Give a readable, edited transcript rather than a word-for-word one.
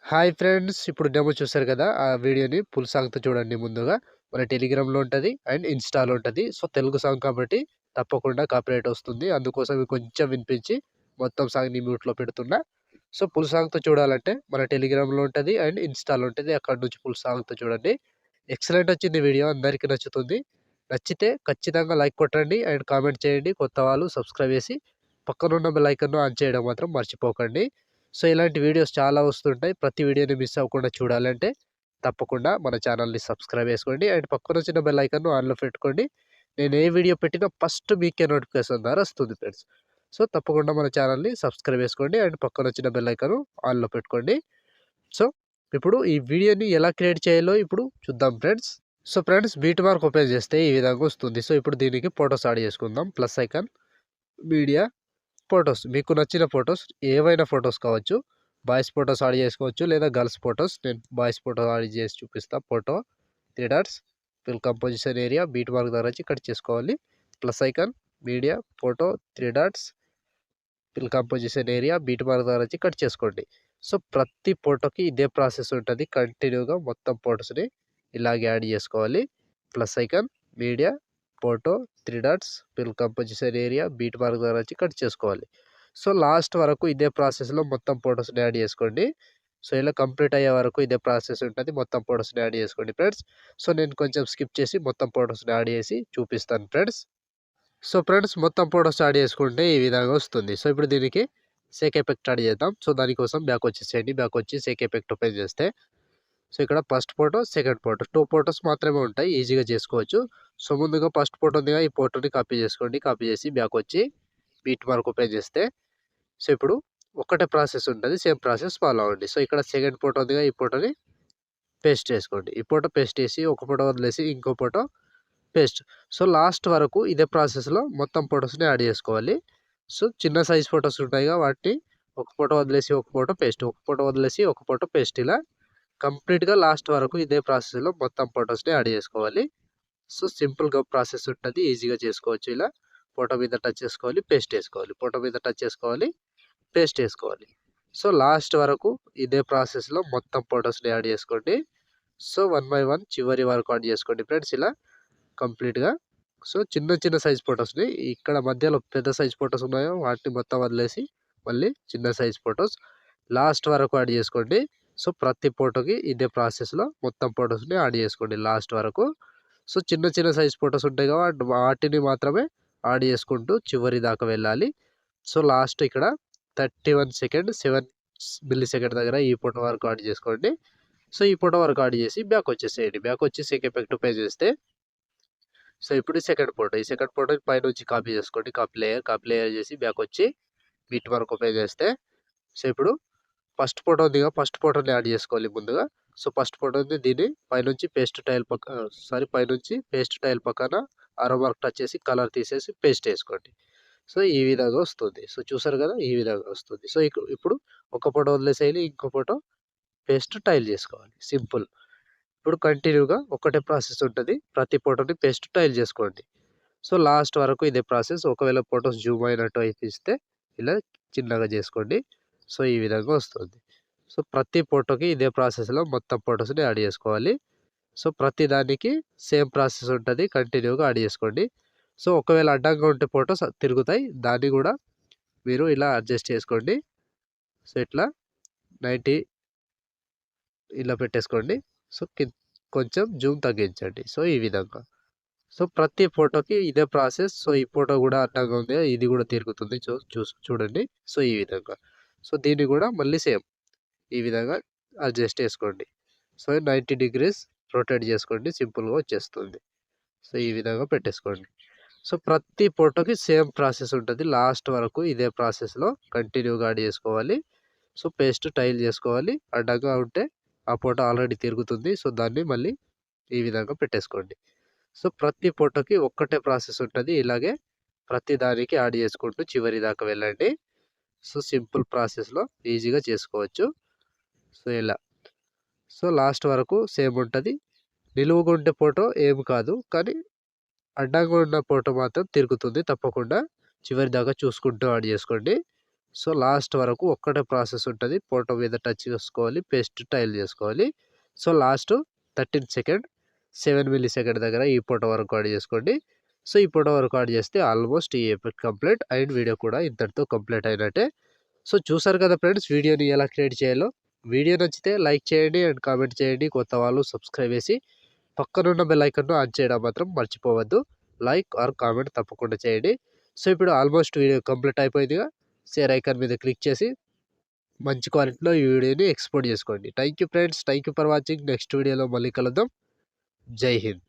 Hi friends. ఇప్పుడు demo చూసారు కదా! ఆ వీడియోని ఫుల్ సాంగ్‌తో చూడండి ముందుగా. మన టెలిగ్రామ్‌లో ఉంటది అండ్ ఇన్‌స్టాలో ఉంటది. సో, తెలుగు సాంగ్ కాబట్టి తప్పకుండా కాపీరైట్ వస్తుంది. అందుకోసం కొంచెం వినిపించి మొత్తం సాంగ్‌ని మ్యూట్‌లో పెడుతున్నా. సో, ఫుల్ సాంగ్‌తో చూడాలంటే మన టెలిగ్రామ్‌లో ఉంటది అండ్ ఇన్‌స్టాలో ఉంటది. అక్కడి నుంచి ఫుల్ సాంగ్‌తో చూడండి. ఎక్సలెంట్ వచ్చింది వీడియో. అందరికీ నచ్చుతుంది. నచ్చితే ఖచ్చితంగా లైక్ కొట్టండి అండ్ కామెంట్ చేయండి. కొత్త వాళ్ళు సబ్స్క్రైబ్ చేసి పక్కనున్న బెల్ ఐకాన్‌ను ఆన్ చేయడం మాత్రం మర్చిపోకండి. సో, ఇలాంటి వీడియోస్ చాలా వస్తుంటాయి. ప్రతి వీడియోని మిస్ అవ్వకుండా చూడాలంటే తప్పకుండా మన ఛానల్‌ని సబ్స్క్రైబ్ చేసుకోండి. అండ్ పక్కనొచ్చిన బెల్ ఐకాన్‌ను ఆన్‌లో పెట్టుకోండి. నేను ఏ వీడియో పెట్టినా ఫస్ట్ మీకే నోటిఫికేషన్ ద్వారా వస్తుంది ఫ్రెండ్స్. సో, తప్పకుండా మన ఛానల్‌ని సబ్స్క్రైబ్ చేసుకోండి. అండ్ పక్కనొచ్చిన బెల్ ఐకాను ఆన్‌లో పెట్టుకోండి. సో, ఇప్పుడు ఈ వీడియోని ఎలా క్రియేట్ చేయాలో ఇప్పుడు చూద్దాం friends. So, friends beat mark open చేస్తే ఈ విధంగా వస్తుంది. సో, ఇప్పుడు దీనికి ఫోటోస్ యాడ్ చేసుకుందాం. ప్లస్ ఐకాన్, మీడియా, ఫోటోస్ మీకు నచ్చిన ఫోటోస్ ఏవైనా ఫోటోస్ కావచ్చు. బాయ్స్ ఫోటోస్ యాడ్ చేసుకోవచ్చు లేదా గర్ల్స్ ఫోటోస్. నేను బాయ్స్ ఫోటో యాడ్ చేసి చూపిస్తా. Photo 3 dots fill composition area beat mark దగ్గర నుంచి కట్ చేసుకోవాలి. Plus icon, media, photo 3 dots fill composition area beat mark దగ్గర నుంచి కట్ చేసుకోండి. సో, ప్రతి ఫోటోకి ఇదే ప్రాసెస్ ఉంటది. కంటిన్యూగా మొత్తం ఫోటోస్‌ని ఇలాగే యాడ్ చేసుకోవాలి. Plus icon, media, photo 3 dots fill composition area beat mark దగ్గర నుంచి కట్ చేసుకోవాలి. సో, లాస్ట్ వరకు ఇదే ప్రాసెస్‌లో మొత్తం ఫోటోస్‌ని యాడ్ చేసుకోండి. సో, ఇలా కంప్లీట్ అయ్యే వరకు ఇదే ప్రాసెస్ ఉంటది. మొత్తం ఫోటోస్‌ని యాడ్ చేసుకోండి ఫ్రెండ్స్. సో, నేను కొంచెం స్కిప్ చేసి మొత్తం ఫోటోస్‌ని యాడ్ చేసి చూపిస్తాను ఫ్రెండ్స్. సో, ఫ్రెండ్స్ మొత్తం ఫోటోస్ యాడ్ చేసుకుంటే ఈ విధంగా వస్తుంది. సో, ఇప్పుడు దీనికి సేక్ ఎఫెక్ట్ యాడ్ చేద్దాం. సో, దానికోసం బ్యాక్ వచ్చేసేయండి. బ్యాక్ వచ్చి సేక్ ఎఫెక్ట్ ఓపెన్ చేస్తే సో, ఇక్కడ first photo, second photo 2 photos మాత్రమే ఉంటాయి. ఈజీగా చేసుకోవచ్చు. సో, ముందుగా ఫస్ట్ ఫోటో ఉందిగా ఈ ఫోటోని కాపీ చేసుకోండి. కాపీ చేసి బ్యాక్ వచ్చి బీట్ మార్క్ ఓపెన్ చేస్తే సో, ఇప్పుడు ఒకటే ప్రాసెస్ ఉంటది. సేమ్ ప్రాసెస్ ఫాలో అవ్వండి. సో, ఇక్కడ సెకండ్ ఫోటో ఉందిగా ఈ ఫోటోని పేస్ట్ చేసుకోండి. ఈ ఫోటో పేస్ట్ చేసి ఒక ఫోటో వదిలేసి ఇంకో ఫోటో పేస్ట్. సో, లాస్ట్ వరకు ఇదే ప్రాసెస్‌లో మొత్తం ఫోటోస్‌ని యాడ్ చేసుకోవాలి. సో, చిన్న సైజ్ ఫోటోస్ ఉంటాయిగా వాటిని ఒక ఫోటో వదిలేసి ఒక ఫోటో పేస్ట్, ఒక ఫోటో వదిలేసి ఒక ఫోటో పేస్ట్ ఇలా కంప్లీట్‌గా లాస్ట్ వరకు ఇదే ప్రాసెస్‌లో మొత్తం ఫోటోస్‌ని యాడ్ చేసుకోవాలి. సో, సింపుల్‌గా ప్రాసెస్ ఉంటది. ఈజీగా చేసుకోవచ్చు ఇలా. ఫోటో మీద టచ్ చేసుకోవాలి, పేస్ట్ చేసుకోవాలి. ఫోటో మీద టచ్ చేసుకోవాలి, పేస్ట్ చేసుకోవాలి. సో, లాస్ట్ వరకు ఇదే ప్రాసెస్‌లో మొత్తం ఫోటోస్‌ని యాడ్ చేసుకోండి. సో, వన్ బై వన్ చివరి వరకు యాడ్ చేసుకోండి ఫ్రెండ్స్ ఇలా కంప్లీట్‌గా. సో, చిన్న చిన్న సైజ్ ఫోటోస్‌ని ఇక్కడ మధ్యలో పెద్ద సైజ్ ఫోటోస్ ఉన్నాయో వాటిని మొత్తం వదిలేసి మళ్ళీ చిన్న సైజ్ ఫోటోస్ లాస్ట్ వరకు యాడ్ చేసుకోండి. సో, ప్రతి ఫోటోకి ఇదే ప్రాసెస్‌లో మొత్తం ఫోటోస్‌ని యాడ్ చేసుకోండి లాస్ట్ వరకు. సో, చిన్న చిన్న సైజ్ ఫోటోస్ ఉంటాయి కాబట్టి వాటిని మాత్రమే యాడ్ చేసుకుంటూ చివరి దాకా వెళ్ళాలి. సో, లాస్ట్ ఇక్కడ 31 సెకండ్ 7 మిల్లీ సెకండ్ దగ్గర ఈ ఫోటో వరకు యాడ్ చేసుకోండి. సో, ఈ ఫోటో వరకు యాడ్ చేసి బ్యాక్ వచ్చేసేయండి. బ్యాక్ వచ్చి సేక్ ఎఫెక్ట్ ఓపెన్ చేస్తే సో, ఇప్పుడు సెకండ్ ఫోటో. ఈ సెకండ్ ఫోటోని పైనుంచి కాపీ చేసుకోండి. కాపీ లేయర్ చేసి బ్యాకొచ్చి బిట్ మార్క్ ఓపెన్ చేస్తే సో, ఇప్పుడు ఫస్ట్ ఫోటో ఉందిగా ఫస్ట్ ఫోటోని యాడ్ చేసుకోవాలి ముందుగా. సో, ఫస్ట్ ఫోటోని దీన్ని పైనుంచి పైనుంచి పేస్ట్ టైల్ పక్కన ఆరో మార్క్ టచ్ చేసి కలర్ తీసేసి పేస్ట్ చేసుకోండి. సో, ఈ విధంగా వస్తుంది. సో, చూసారు కదా! ఈ విధంగా వస్తుంది. సో, ఇప్పుడు ఒక ఫోటో వదిలేసేయాలి. ఇంకో ఫోటో పేస్ట్ టైల్ చేసుకోవాలి. సింపుల్. ఇప్పుడు కంటిన్యూగా ఒకటే ప్రాసెస్ ఉంటది. ప్రతి ఫోటోని పేస్ట్ టైల్ చేసుకోండి. సో, లాస్ట్ వరకు ఇదే ప్రాసెస్. ఒకవేళ ఫోటోస్ జూమ్ అయినట్టు అనిపిస్తే ఇలా చిన్నగా చేసుకోండి. సో, ఈ విధంగా వస్తుంది. సో, ప్రతి ఫోటోకి ఇదే ప్రాసెస్‌లో మొత్తం ఫోటోస్‌ని యాడ్ చేసుకోవాలి. సో, ప్రతి దానికి సేమ్ ప్రాసెస్ ఉంటది. కంటిన్యూగా యాడ్ చేసుకోండి. సో, ఒకవేళ అడ్డంగా ఉంటే ఫోటోస్ తిరుగుతాయి. దాన్ని గూడా మీరు ఇలా అడ్జస్ట్ చేసుకోండి. సో, ఇట్లా 90 ఇలా పెట్టేసుకోండి. సో, కొంచెం జూమ్ తగ్గించండి. సో, ఈ విధంగా. సో, ప్రతి ఫోటోకి ఇదే ప్రాసెస్. సో, ఈ ఫోటో గూడా అడ్డంగా ఉంది. ఇది గూడా తిరుగుతుంది. చూడండి. సో, ఈ విధంగా. సో, దీన్ని గూడా మళ్ళీ సేమ్ ఈ విధంగా అడ్జస్ట్ చేసుకోండి. సో, 90 డిగ్రీస్ రొటేట్ చేసుకోండి. సింపుల్‌గా వచ్చేస్తుంది. సో, ఈ విధంగా పెట్టేసుకోండి. సో, ప్రతి ఫోటోకి సేమ్ ప్రాసెస్ ఉంటది. లాస్ట్ వరకు ఇదే ప్రాసెస్‌లో కంటిన్యూగా యాడ్ చేసుకోవాలి. సో, పేస్ట్ టైల్ చేసుకోవాలి. అడ్డంగా ఉంటే ఆ ఫోటో ఆల్రెడీ తిరుగుతుంది. సో, దాన్ని మళ్ళీ ఈ విధంగా పెట్టేసుకోండి. సో, ప్రతి ఫోటోకి ఒక్కటే ప్రాసెస్ ఉంటది. ఇలాగే ప్రతి దానికి యాడ్ చేసుకుంటూ చివరి దాకా వెళ్ళండి. సో, సింపుల్ ప్రాసెస్‌లో ఈజీగా చేసుకోవచ్చు. సో, ఇలా. సో, లాస్ట్ వరకు సేమ్ ఉంటది. నిలువుగా ఉండే ఫోటో ఏమి కాదు. కానీ అడ్డంగా ఉన్న ఫోటో మాత్రం తిరుగుతుంది తప్పకుండా. చివరి దాకా చూసుకుంటూ యాడ్ చేసుకోండి. సో లాస్ట్ వరకు ఒక్కటే ప్రాసెస్ ఉంటుంది. ఫోటో మీద టచ్ చేసుకోవాలి, పేస్ట్ టైల్ చేసుకోవాలి. So last 13 second 7 milli second దగ్గర ఈ ఫోటో వరకు యాడ్ చేసుకోండి. సో ఈ ఫోటో వరకు యాడ్ చేస్తే ఆల్మోస్ట్ ఈ ఎఫెక్ట్ కంప్లీట్ అండ్ వీడియో కూడా ఇంతటితో కంప్లీట్ అయినట్టే. సో చూసారు కదా ఫ్రెండ్స్ వీడియోని ఎలా క్రియేట్ చేయాలో. వీడియో నచ్చితే లైక్ చేయండి అండ్ కామెంట్ చేయండి. కొత్త వాళ్ళు సబ్స్క్రైబ్ చేసి పక్కనున్న బెల్ ఐకాన్ను ఆన్ చేయడం మాత్రం మర్చిపోవద్దు. లైక్ ఆర్ కామెంట్ తప్పకుండా చేయండి. సో ఇప్పుడు ఆల్మోస్ట్ వీడియో కంప్లీట్ అయిపోయిందిగా. షేర్ ఐకాన్ మీద క్లిక్ చేసి మంచి క్వాలిటీలో ఈ వీడియోని ఎక్స్పోర్ట్ చేసుకోండి. Thank you friends. Thank you for watching. Next వీడియోలో మళ్ళీ కలుద్దాం. జై హింద్.